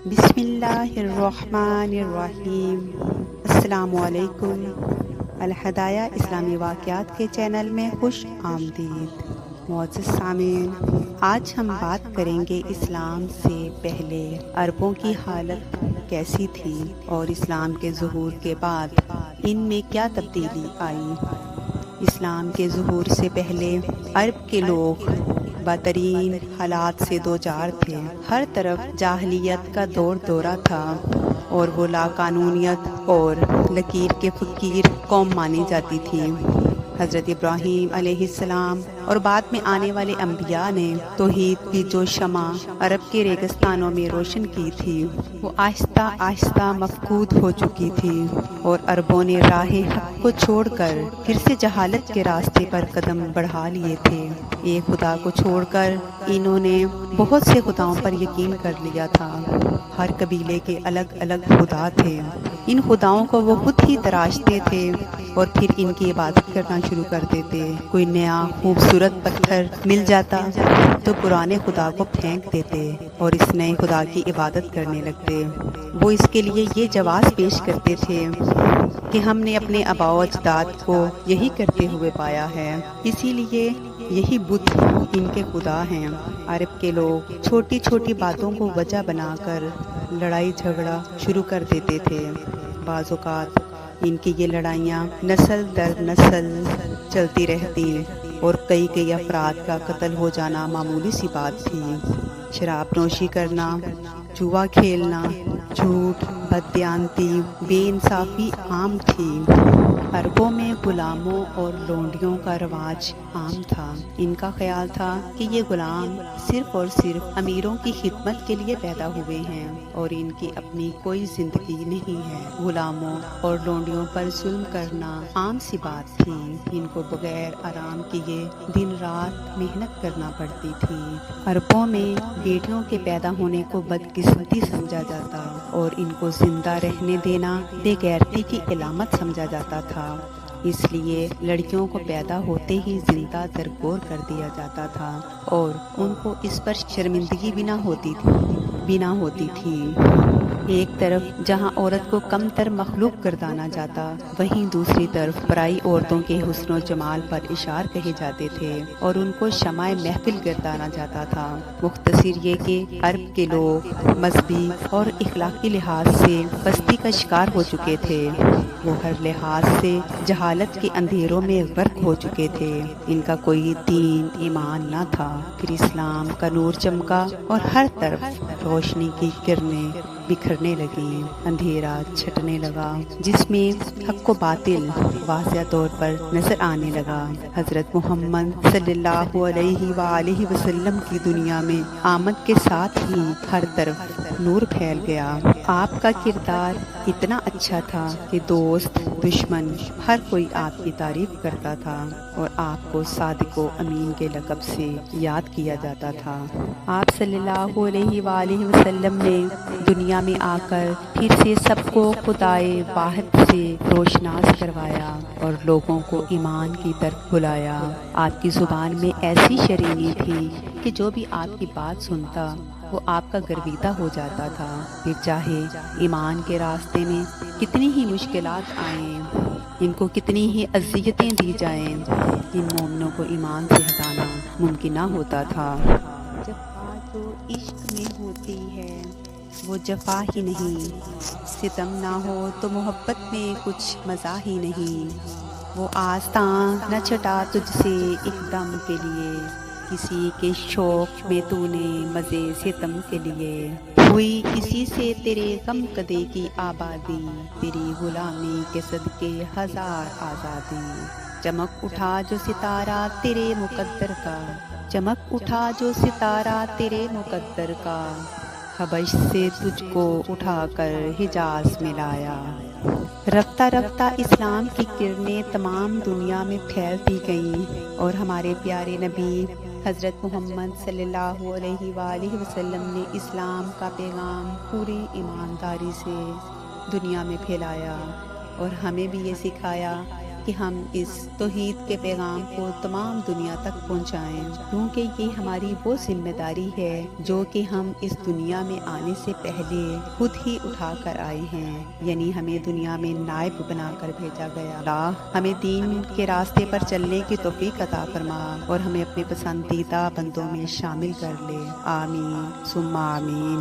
بسم اللہ الرحمن الرحیم۔ السلام علیکم۔ الہدایہ اسلامی واقعات کے چینل میں خوش آمدید۔ معزز سامعین، آج ہم بات کریں گے اسلام سے پہلے عربوں کی حالت کیسی تھی اور اسلام کے ظہور کے بعد ان میں کیا تبدیلی آئی۔ اسلام کے ظہور سے پہلے عرب کے لوگ بدترین حالات سے دوچار تھے۔ ہر طرف جاہلیت کا دورہ تھا اور وہ لاقانونیت اور لکیر کے فقیر قوم مانی جاتی تھی۔ حضرت ابراہیم علیہ السلام اور بعد میں آنے والے انبیاء نے توحید کی جو شمع عرب کے ریگستانوں میں روشن کی تھی وہ آہستہ آہستہ مفقود ہو چکی تھی، اور عربوں نے راہ حق کو چھوڑ کر پھر سے جہالت کے راستے پر قدم بڑھا لیے تھے۔ ایک خدا کو چھوڑ کر انہوں نے بہت سے خداؤں پر یقین کر لیا تھا۔ ہر قبیلے کے الگ الگ خدا تھے۔ ان خداؤں کو وہ خود ہی تراشتے تھے اور پھر ان کی عبادت کرنا شروع کر دیتے۔ کوئی نیا خوبصورت پتھر مل جاتا تو پرانے خدا کو پھینک دیتے اور اس نئے خدا کی عبادت کرنے لگتے۔ وہ اس کے لیے یہ جواز پیش کرتے تھے کہ ہم نے اپنے آباء و اجداد کو یہی کرتے ہوئے پایا ہے، اسی لیے یہی بت ان کے خدا ہیں۔ عرب کے لوگ چھوٹی چھوٹی باتوں کو وجہ بنا کر لڑائی جھگڑا شروع کر دیتے تھے۔ بعض اوقات ان کی یہ لڑائیاں نسل در نسل چلتی رہتی اور کئی افراد کا قتل ہو جانا معمولی سی بات تھی۔ شراب نوشی کرنا، جوا کھیلنا، جھوٹ، بددیانتی، بے انصافی عام تھی۔ عربوں میں غلاموں اور لونڈیوں کا رواج عام تھا۔ ان کا خیال تھا کہ یہ غلام صرف اور صرف امیروں کی خدمت کے لیے پیدا ہوئے ہیں اور ان کی اپنی کوئی زندگی نہیں ہے۔ غلاموں اور لونڈیوں پر ظلم کرنا عام سی بات تھی۔ ان کو بغیر آرام کیے دن رات محنت کرنا پڑتی تھی۔ عربوں میں بیٹیوں کے پیدا ہونے کو بدقسمتی سمجھا جاتا اور ان کو زندہ رہنے دینا بے غیرتی کی علامت سمجھا جاتا تھا۔ اس لیے لڑکیوں کو پیدا ہوتے ہی زندہ درگور کر دیا جاتا تھا اور ان کو اس پر شرمندگی بھی نہ ہوتی تھی۔ ایک طرف جہاں عورت کو کم تر مخلوق گردانا جاتا، وہیں دوسری طرف پرائی عورتوں کے حسن و جمال پر اشار کہے جاتے تھے اور ان کو شمع محفل گردانا جاتا تھا۔ مختصر یہ کہ عرب کے لوگ مذہبی اور اخلاقی لحاظ سے پستی کا شکار ہو چکے تھے۔ وہ ہر لحاظ سے جہالت کے اندھیروں میں غرق ہو چکے تھے۔ ان کا کوئی دین ایمان نہ تھا۔ پھر اسلام کا نور چمکا اور ہر طرف روشنی کی کرنیں بکھرنے لگیں، اندھیرا چھٹنے لگا جس میں حق و باطل واضح طور پر نظر آنے لگا۔ حضرت محمد صلی اللہ علیہ وآلہ وسلم کی دنیا میں آمد کے ساتھ ہی ہر طرف نور پھیل گیا۔ آپ کا کردار اتنا اچھا تھا کہ دوست دشمن ہر کوئی آپ کی تعریف کرتا تھا اور آپ کو صادق و امین کے لقب سے یاد کیا جاتا تھا۔ آپ صلی اللہ علیہ وآلہ وسلم نے دنیا میں آ کر پھر سے سب کو خدائے واحد سے روشناس کروایا اور لوگوں کو ایمان کی طرف بلایا۔ آپ کی زبان میں ایسی شرینی تھی کہ جو بھی آپ کی بات سنتا وہ آپ کا گرویدہ ہو جاتا تھا۔ پھر چاہے ایمان کے راستے میں کتنی ہی مشکلات آئیں، ان کو کتنی ہی اذیتیں دی جائیں، ان مومنوں کو ایمان سے ہٹانا ممکن نہ ہوتا تھا۔ جفا جو عشق میں ہوتی ہے وہ جفا ہی نہیں، ستم نہ ہو تو محبت میں کچھ مزہ ہی نہیں۔ وہ آستاں نہ چھٹا تجھ سے ایک دم کے لیے، کسی کے شوق میں تو نے مزے ستم کے لیے۔ ہوئی اسی سے تیرے غم کدے کی آبادی، تیری غلامی کے صدقے ہزار آزادی۔ چمک اٹھا جو ستارہ تیرے مقدر کا، چمک اٹھا جو ستارہ تیرے مقدر کا، حبش سے تجھ کو اٹھا کر حجاز میں لایا۔ رفتہ رفتہ اسلام کی کرنیں تمام دنیا میں پھیلتی گئیں اور ہمارے پیارے نبی حضرت محمد صلی اللہ علیہ وآلہ وسلم نے اسلام کا پیغام پوری ایمانداری سے دنیا میں پھیلایا اور ہمیں بھی یہ سکھایا کہ ہم اس توحید کے پیغام کو تمام دنیا تک پہنچائیں، کیونکہ یہ ہماری وہ ذمہ داری ہے جو کہ ہم اس دنیا میں آنے سے پہلے خود ہی اٹھا کر آئے ہیں، یعنی ہمیں دنیا میں نائب بنا کر بھیجا گیا۔ اللہ ہمیں دین کے راستے پر چلنے کی توفیق عطا فرما اور ہمیں اپنے پسندیدہ بندوں میں شامل کر لے، آمین ثم آمین۔